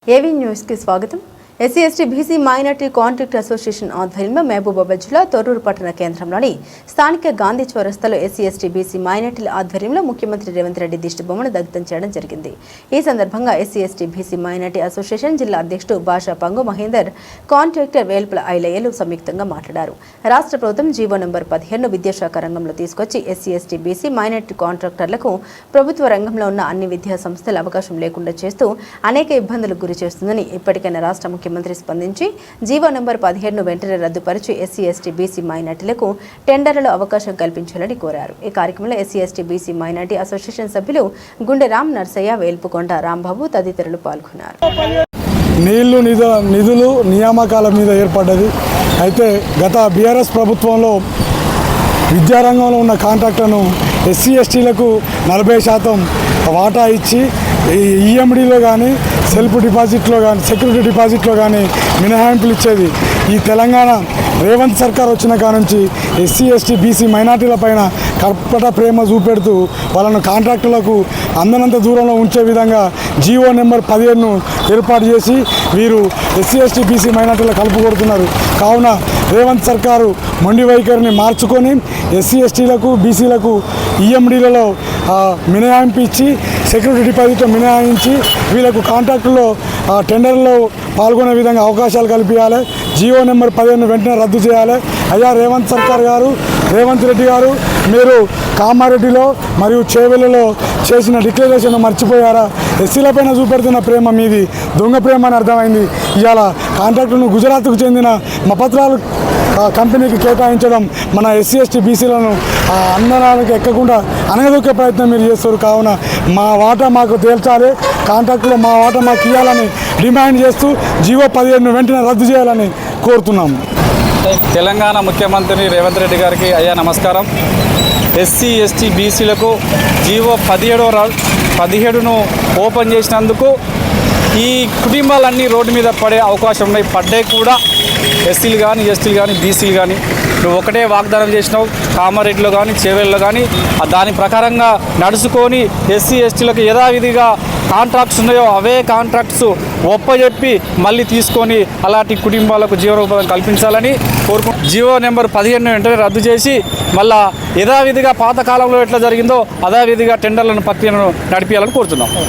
AV news కి స్వాగతం। SC ST BC minority contract association ఆధ్వర్యంలో మహబూబాబాద్ జిల్లా తొర్రూరు పట్టణ కేంద్రంలోని స్థానిక గాంధీ చౌరస్తాలో ఎస్సీ ఎస్టీ బీసీ మైనార్టీల ఆధ్వర్యంలో ముఖ్యమంత్రి రేవంత్ రెడ్డి దిష్టిబొమ్మను దగ్ధం చేయడం జరిగింది। ఈ సందర్భంగా SC ST BC minority association జిల్లా అధ్యక్షుడు భాషా పంగు మహేందర్, కాంట్రాక్టర్ వేల్పుల ఐలయ్యలు సంయుక్తంగా మాట్లాడారు। రాష్ట్ర ప్రభుత్వం జీవో నంబర్ 15 విద్యాశాఖ రంగంలో తీసుకొచ్చి ఎస్సీ ఎస్టీ బీసీ మైనార్టీ కాంట్రాక్టర్లకు ప్రభుత్వ రంగంలో ఉన్న అన్ని విద్యా సంస్థల అవకాశం లేకుండా చేస్తూ అనేక ఇబ్బందులకు గురి చేస్తుందని ఇప్పటికైనా రాష్ట్ర ముఖ్యమంత్రి స్పందించి జీవో నంబర్ 17 వెంటనే రద్దుపరిచి ఎస్సీ ఎస్టీ బీసీ మైనార్టీలకు టెండర్లలో అవకాశం కల్పించాలని కోరారు। ఈ కార్యక్రమంలో SC ST BC minority association సభ్యులు గుండె రామ్ నర్సయ్య, వేల్పుకొండ రాంబాబు తదితరులు పాల్గొన్నారు। నిధులు నియామకాల మీద ఏర్పడ్డది। అయితే గత బీఆర్ఎస్ ప్రభుత్వంలో విద్యారంగంలో ఉన్న కాంట్రాక్టులను ఎస్సీ ఎస్టీలకు 40% వాటా ఇచ్చి ఈఎండీలో కానీ సెల్ఫ్ డిపాజిట్లో కానీ సెక్యూరిటీ డిపాజిట్లో కానీ మినహాయింపులు ఇచ్చేది। ఈ తెలంగాణ రేవంత్ సర్కార్ వచ్చిన కానుంచి ఎస్సీ ఎస్టీ బీసీ మైనార్టీల పైన కర్పట ప్రేమ చూపెడుతూ వాళ్ళను కాంట్రాక్టులకు అందనంత దూరంలో ఉంచే విధంగా జీవో నెంబర్ 15ను ఏర్పాటు చేసి వీరు ఎస్సీ ఎస్టీ బీసీ మైనార్టీలు కలుపుకొడుతున్నారు। కావున రేవంత్ సర్కారు మొండి వైఖరిని మార్చుకొని ఎస్సీ ఎస్టీలకు బీసీలకు ఈఎండీలలో మినహాయింపు ఇచ్చి సెక్యూరిటీ డిపాజిట్ మినహాయించి వీళ్ళకు కాంట్రాక్టులో టెండర్లో పాల్గొనే విధంగా అవకాశాలు కల్పించాలి। జీవో నెంబర్ 15 వెంటనే రద్దు చేయాలి। అయ్యా రేవంత్ సర్కార్ గారు, రేవంత్ రెడ్డి గారు, మీరు కామారెడ్డిలో మరియు చేవెళ్ళలో చేసిన డిక్లరేషన్ మర్చిపోయారా? ఎస్సీలపైన చూపెడుతున్న ప్రేమ మీది దొంగ ప్రేమ అని అర్థమైంది। ఇవాళ కాంట్రాక్టును గుజరాత్కు చెందిన మపత్రాలు కంపెనీకి కేటాయించడం మన ఎస్సీ ఎస్టీ బీసీలను అందనాలకు ఎక్కకుండా అనగదొక్కే ప్రయత్నం మీరు చేస్తారు। కావున మా వాటా మాకు తేల్చాలి, కాంట్రాక్టులో మా వాటా మాకు ఇవ్వాలని డిమాండ్ చేస్తూ జీవో 15 వెంటనే రద్దు చేయాలని కోరుతున్నాము। తెలంగాణ ముఖ్యమంత్రి రేవంత్ రెడ్డి గారికి అయ్యా నమస్కారం। ఎస్సీ ఎస్టీ బీసీలకు జీవో 17ను ఓపెన్ చేసినందుకు ఈ కుటుంబాలన్నీ రోడ్డు మీద పడే అవకాశం ఉన్నాయి। పడ్డాయి కూడా। ఎస్సీలు కానీ ఎస్టీలు కానీ బీసీలు కానీ నువ్వు ఒకటే వాగ్దానం చేసినావు కామారెడ్డిలో కానీ చేవెళ్ళలో కానీ దాని ప్రకారంగా నడుచుకొని ఎస్సీ ఎస్టీలకు యథావిధిగా కాంట్రాక్ట్స్ ఉన్నాయో అవే కాంట్రాక్ట్స్ ఒప్పజెప్పి మళ్ళీ తీసుకొని అలాంటి కుటుంబాలకు జీవనోపాధి కల్పించాలని జీవో నెంబర్ 15 వెంటనే రద్దు చేసి మళ్ళా యథావిధిగా పాత కాలంలో ఎట్లా జరిగిందో అదేవిధిగా టెండర్లను ప్రక్రియను నడిపించాలని కోరుతున్నాం।